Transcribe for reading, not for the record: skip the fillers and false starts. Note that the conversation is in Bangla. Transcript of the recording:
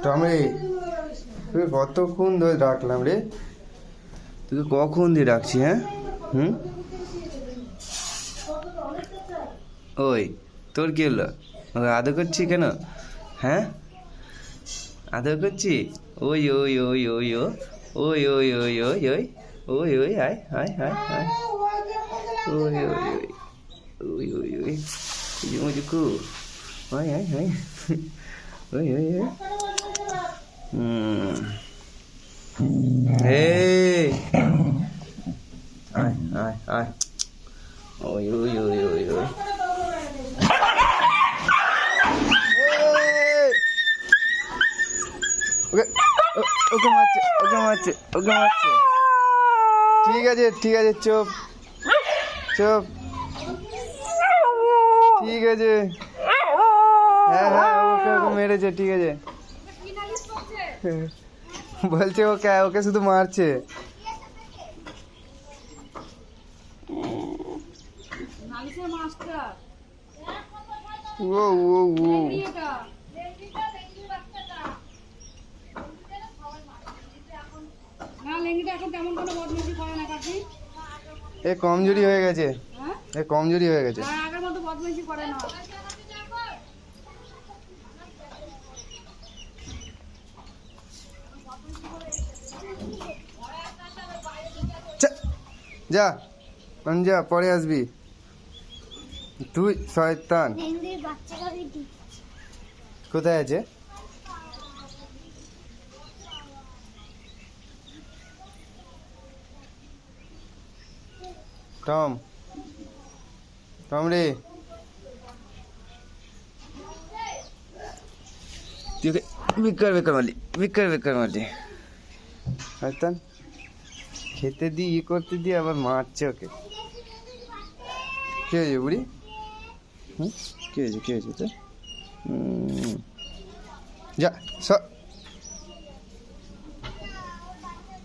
টমে তুই কতক্ষণ ধরে ডাকলাম রে, তুই কখন দিয়ে ডাকছি? হ্যাঁ ওই তোর কি হলো? ওই আদর করছি কেন? হ্যাঁ আদর করছি? ওই ওই ওই ওই ও ওই ওই ওই ওই ওই ওই ওই আয় আয় আয় আয় ওই ওই ওই ওই ওই ওই মুঝকু আয় আয় আয় ওই ওই ওই এই আয় আয় আয় ওই ওই ওই ওই ওই ওকে ওকে মারছে ওকে মারছে ওকে মারছে। ঠিক আছে ঠিক আছে, চুপ চুপ, ঠিক আছে। হ্যাঁ হ্যাঁ ওকে ওকে মেরেছে, ঠিক আছে। বলছে ওকে ওকে শুধু মারছে। ও ও ও এ কমজোরি হয়ে গেছে, এ কমজোরি হয়ে গেছে। যা যা পরে আসবি তুই শয়তান। কোথায় আছে? টম টম রে, তুই ওকে বেকার বেকার মারলি, বেকার বেকার মারলি। শয়তান, খেতে দি ই করতে দিয়ে আবার মারছে ওকে। কে হয়েছে বুড়ি? কে হয়েছে কে হয়েছে তো? যা